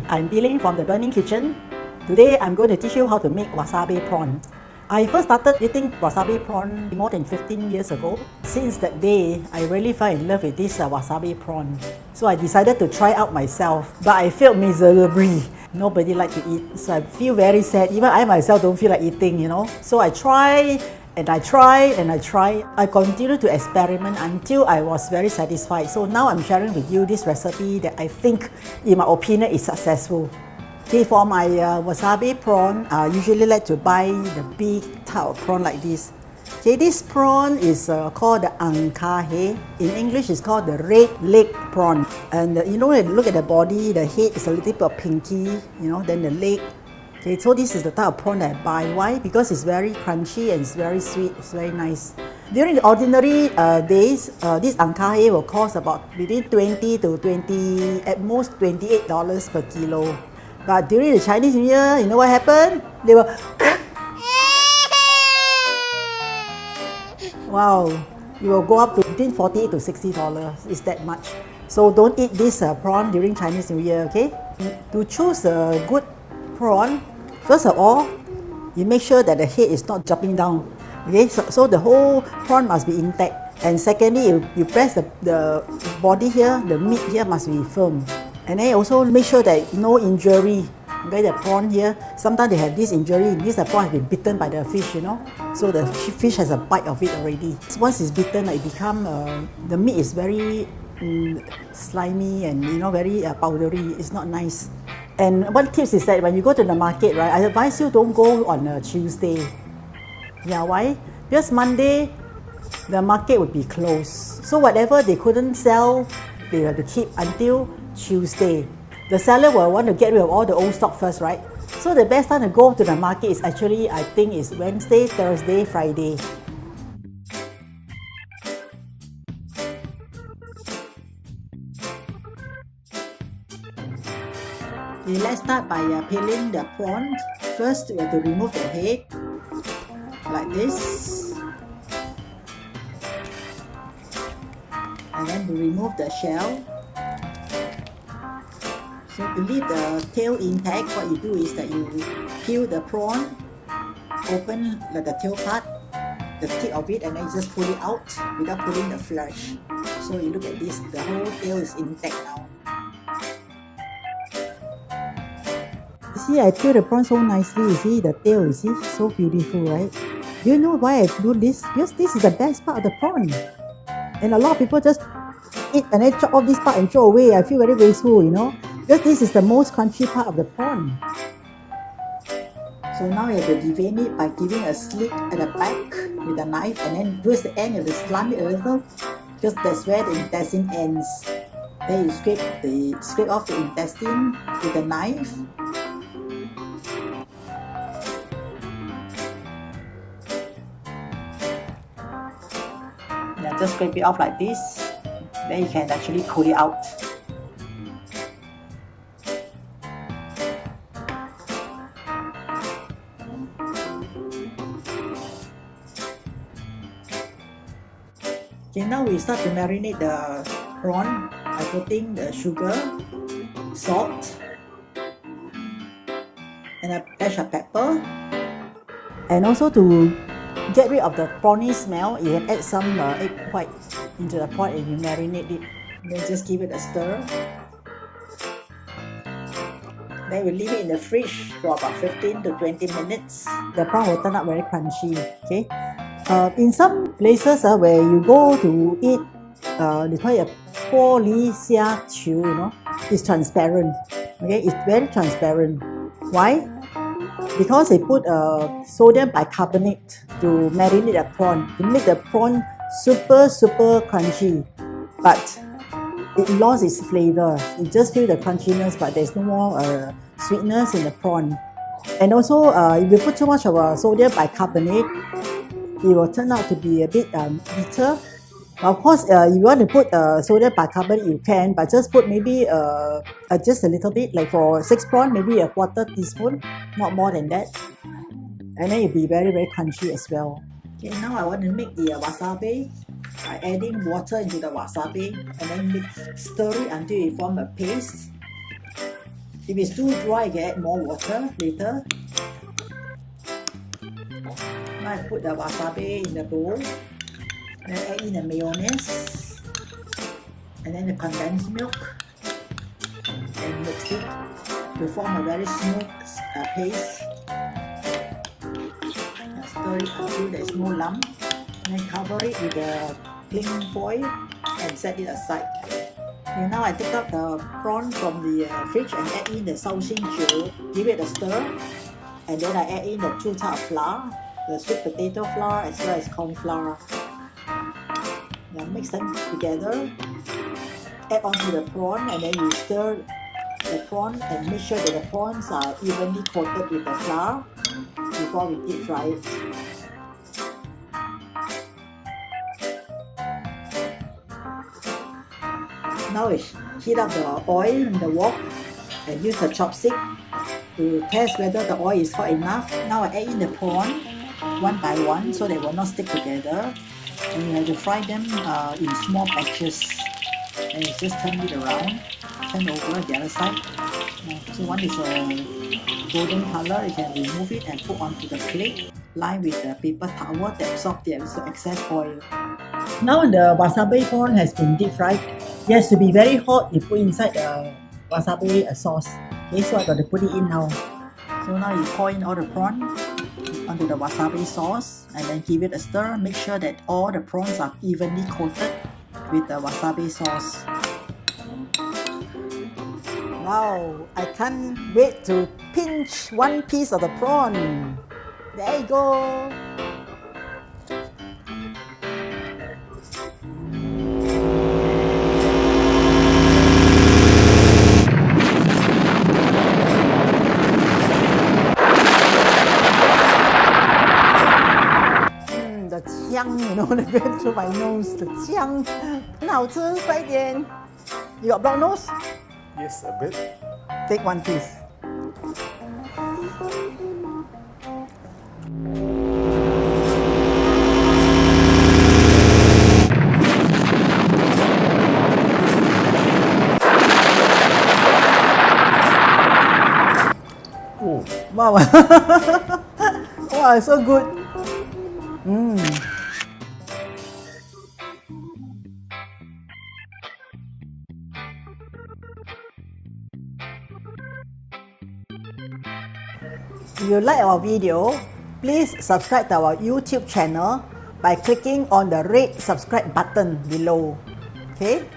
I'm Bee Leng from the Burning Kitchen. Today I'm going to teach you how to make wasabi prawn. I first started eating wasabi prawn more than 15 years ago. Since that day, I really fell in love with this wasabi prawn. So I decided to try out myself, but I failed miserably. Nobody liked to eat, so I feel very sad. Even I myself don't feel like eating, So I try and I try and I try. I continued to experiment until I was very satisfied. So now I'm sharing with you this recipe that I think, in my opinion, is successful. Okay, for my wasabi prawn, I usually like to buy the big type of prawn like this. Okay, this prawn is called the angkahe. In English, it's called the red leg prawn. And look at the body, the head is a little bit pinky, then the leg. Okay, so this is the type of prawn that I buy. Why? Because it's very crunchy and it's very sweet. It's very nice. During the ordinary days, this angkahe will cost about between 20 to 20, at most $28 per kilo. But during the Chinese New Year, you know what happened? They were wow, it will go up to between $40 to $60. It's that much. So don't eat this prawn during Chinese New Year, okay? To choose a good prawn, first of all, you make sure that the head is not dropping down. Okay, so the whole prawn must be intact. And secondly, you press the body here, the meat here must be firm. And then also make sure that no injury. Okay, the prawn here, sometimes they have this injury. This prawn has been bitten by the fish, So the fish has a bite of it already. Once it's bitten, it become the meat is very slimy and very powdery. It's not nice. And one tip is that when you go to the market, right, I advise you don't go on a Tuesday. Yeah, why? Because Monday, the market would be closed. So whatever they couldn't sell, they have to keep until Tuesday. The seller will want to get rid of all the old stock first, right? So the best time to go to the market is actually, I think, is Wednesday, Thursday, Friday. Okay, let's start by peeling the prawn. First, we have to remove the head, like this. And then we remove the shell. So to leave the tail intact, what you do is that you peel the prawn, open the tail part, the tip of it, and then you just pull it out without pulling the flesh. So you look at this, the whole tail is intact now. You see, I peel the prawn so nicely. You see the tail, you see, so beautiful, right? Do you know why I do this? Because this is the best part of the prawn. And a lot of people just eat and then chop off this part and throw away. I feel very wasteful, Because this is the most crunchy part of the prawn. So now you have to devein it by giving a slit at the back with a knife, and then towards the end you have to slant it a little, because that's where the intestine ends. Then you scrape off the intestine with a knife. Yeah, just scrape it off like this. Then you can actually pull it out. Okay, now we start to marinate the prawn by putting the sugar, salt, and a dash of pepper. And also to get rid of the prawny smell, you can add some egg white into the pot and you marinate it. Then just give it a stir. Then we leave it in the fridge for about 15 to 20 minutes. The prawn will turn out very crunchy. Okay. In some places where you go to eat, they call it a 玻璃虾球, it's transparent. Okay, it's very transparent. Why? Because they put sodium bicarbonate to marinate the prawn, to make the prawn super crunchy. But it lost its flavor. You just feel the crunchiness, but there's no more sweetness in the prawn. And also, if you put too much of sodium bicarbonate, it will turn out to be a bit bitter. Of course, if you want to put sodium bicarbonate, you can, but just put maybe just a little bit, like for 6 prawn, maybe a quarter teaspoon, not more than that. And then it'll be very crunchy as well. Okay, now I want to make the wasabi by adding water into the wasabi and then stir it until it forms a paste. If it's too dry, you can add more water later. Now I put the wasabi in the bowl, then add in the mayonnaise, and then the condensed milk, and mix it to form a very smooth paste. Stir it until there is no lump, and then cover it with the cling foil and set it aside. And now I take out the prawn from the fridge and add in the Chiew, give it a stir, and then I add in the 2 types of flour, the sweet potato flour as well as corn flour. Then mix them together, add onto the prawn, and then you stir the prawn and make sure that the prawns are evenly coated with the flour before we deep fry it. Now we heat up the oil in the wok and use a chopstick to test whether the oil is hot enough. Now I add in the prawn one by one so they will not stick together. And you have to fry them in small batches. And you just turn it around, turn over the other side. So once it's a golden color, you can remove it and put onto the plate, line with the paper towel to absorb the excess oil. Now the wasabi prawn has been deep fried. It has to be very hot. You put inside the wasabi sauce. Okay, so I got to put it in now. So now you pour in all the prawn onto the wasabi sauce and then give it a stir. Make sure that all the prawns are evenly coated with the wasabi sauce. Wow, I can't wait to pinch one piece of the prawn. There you go. The Chiang, you know, that went through my nose. The Chiang, 很好吃，快一点. You got blocked nose? Yes, a bit. Take one piece. Oh, Wow. Wow, so good. If you like our video, please subscribe to our YouTube channel by clicking on the red subscribe button below. Okay?